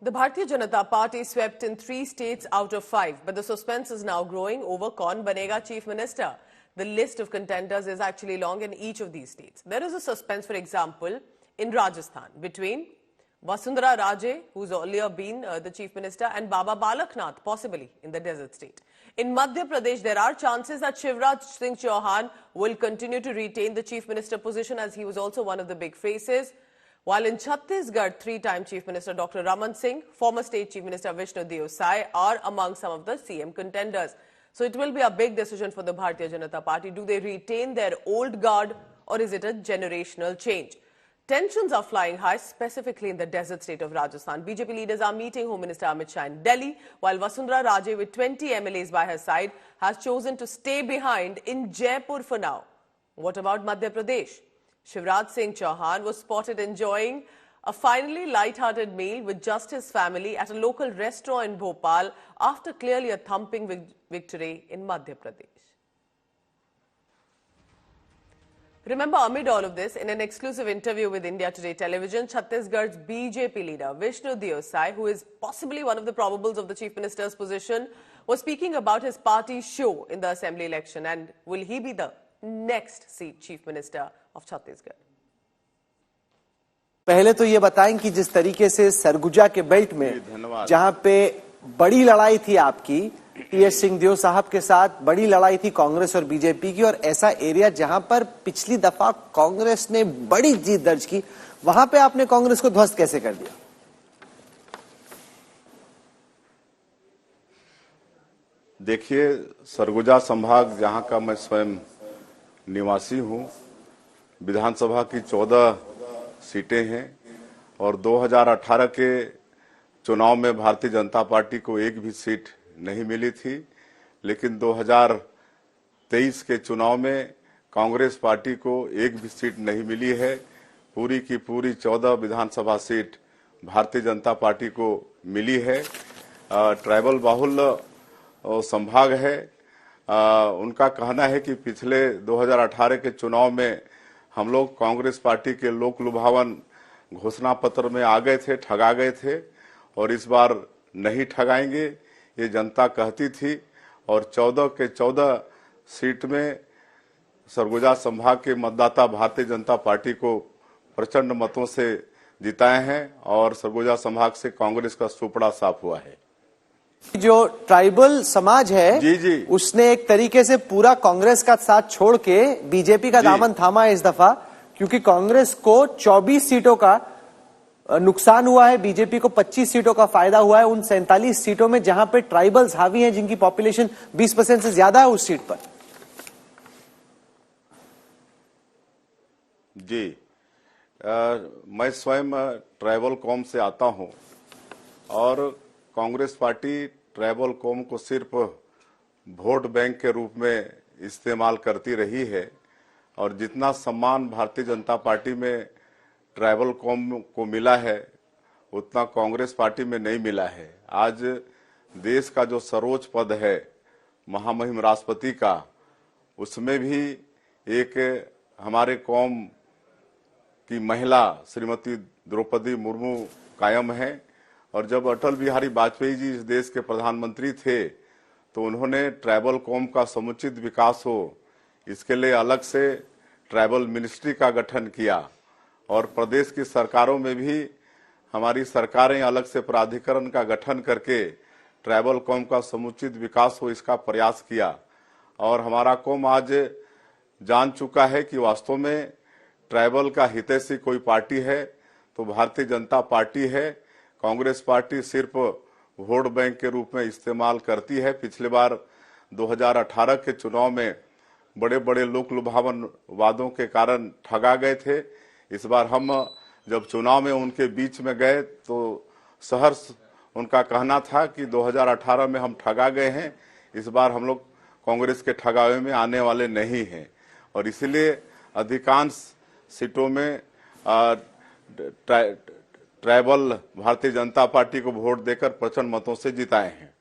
The Bharatiya Janata Party swept in 3 states out of 5, but the suspense is now growing over Kaun Banega Chief Minister. The list of contenders is actually long in each of these states. There is a suspense, for example, in Rajasthan between Vasundhara Raje, who's earlier been the Chief Minister, and Baba Balaknath, possibly in the desert state. In Madhya Pradesh, there are chances that Shivraj Singh Chauhan will continue to retain the Chief Minister position, as he was also one of the big faces. While in Chhattisgarh, 3-time Chief Minister Dr. Raman Singh, former State Chief Minister Vishnu Deo Sai are among some of the CM contenders. So it will be a big decision for the Bharatiya Janata Party. Do they retain their old guard, or is it a generational change? Tensions are flying high, specifically in the desert state of Rajasthan. BJP leaders are meeting Home Minister Amit Shah in Delhi, while Vasundhara Raje, with 20 MLAs by her side, has chosen to stay behind in Jaipur for now. What about Madhya Pradesh? Shivraj Singh Chauhan was spotted enjoying a finally light-hearted meal with just his family at a local restaurant in Bhopal after clearly a thumping victory in Madhya Pradesh. Remember, amid all of this, in an exclusive interview with India Today Television, Chhattisgarh's BJP leader Vishnu Deo Sai, who is possibly one of the probables of the Chief Minister's position, was speaking about his party's show in the assembly election, and will he be the next Chief Minister of Chhattisgarh? पहले तो ये बताएं कि जिस तरीके से सरगुजा के belt में जहां पे बड़ी लड़ाई थी आपकी टीएस सिंहदेव साहब के साथ, बड़ी लड़ाई थी कांग्रेस और बीजेपी की, और ऐसा एरिया जहां पर पिछली दफा कांग्रेस ने बड़ी जीत दर्ज की, वहां पे आपने कांग्रेस को ध्वस्त कैसे कर दिया? देखिए, सरगुजा संभाग जहां का मैं स्वयं निवासी हूं, विधानसभा की 14 सीटें हैं और 2018 के चुनाव में भारतीय जनता पार्टी को एक भी सीट नहीं मिली थी, लेकिन 2023 के चुनाव में कांग्रेस पार्टी को एक भी सीट नहीं मिली है। पूरी की पूरी 14 विधानसभा सीट भारतीय जनता पार्टी को मिली है। ट्राइबल बाहुल संभाग है। उनका कहना है कि पिछले 2018 के चुनाव में हम लोग कांग्रेस पार्टी के लोक लुभावन घोषणा पत्र में आ गए थे, ठगा गए थे, और इस बार नहीं ठगाएंगे, ये जनता कहती थी। और 14 के 14 सीट में सरगुजा संभाग के मतदाता भारतीय जनता पार्टी को प्रचंड मतों से जिताए हैं और सरगुजा संभाग से कांग्रेस का सुपड़ा साफ हुआ है। जो ट्राइबल समाज है जी उसने एक तरीके से पूरा कांग्रेस का साथ छोड़ के बीजेपी का दामन थामा है इस दफा, क्योंकि कांग्रेस को 24 सीटों का नुकसान हुआ है, बीजेपी को 25 सीटों का फायदा हुआ है उन 47 सीटों में जहां पे ट्राइबल्स हावी हैं, जिनकी पॉपुलेशन 20% से ज्यादा है उस सीट पर। जी, मैं स्वयं ट्राइबल कौम से आता हूं और कांग्रेस पार्टी ट्राइबल कौम को सिर्फ वोट बैंक के रूप में इस्तेमाल करती रही है, और जितना सम्मान भारतीय जनता पार्टी में ट्राइबल कौम को मिला है उतना कांग्रेस पार्टी में नहीं मिला है। आज देश का जो सर्वोच्च पद है महामहिम राष्ट्रपति का, उसमें भी एक हमारे कौम की महिला श्रीमती द्रौपदी मुर्मू कायम है। और जब अटल बिहारी वाजपेयी जी इस देश के प्रधानमंत्री थे तो उन्होंने ट्राइबल कौम का समुचित विकास हो, इसके लिए अलग से ट्राइबल मिनिस्ट्री का गठन किया, और प्रदेश की सरकारों में भी हमारी सरकारें अलग से प्राधिकरण का गठन करके ट्राइबल कौम का समुचित विकास हो इसका प्रयास किया। और हमारा कौम आज जान चुका है कि वास्तव में ट्राइबल का हितैषी कोई पार्टी है तो भारतीय जनता पार्टी है। कांग्रेस पार्टी सिर्फ वोट बैंक के रूप में इस्तेमाल करती है। पिछले बार 2018 के चुनाव में बड़े बड़े लोक लुभावन वादों के कारण ठगा गए थे। इस बार हम जब चुनाव में उनके बीच में गए तो सहर्ष उनका कहना था कि 2018 में हम ठगा गए हैं, इस बार हम लोग कांग्रेस के ठगावे में आने वाले नहीं हैं, और इसीलिए अधिकांश सीटों में ट्राइबल भारतीय जनता पार्टी को वोट देकर प्रचंड मतों से जिताए हैं।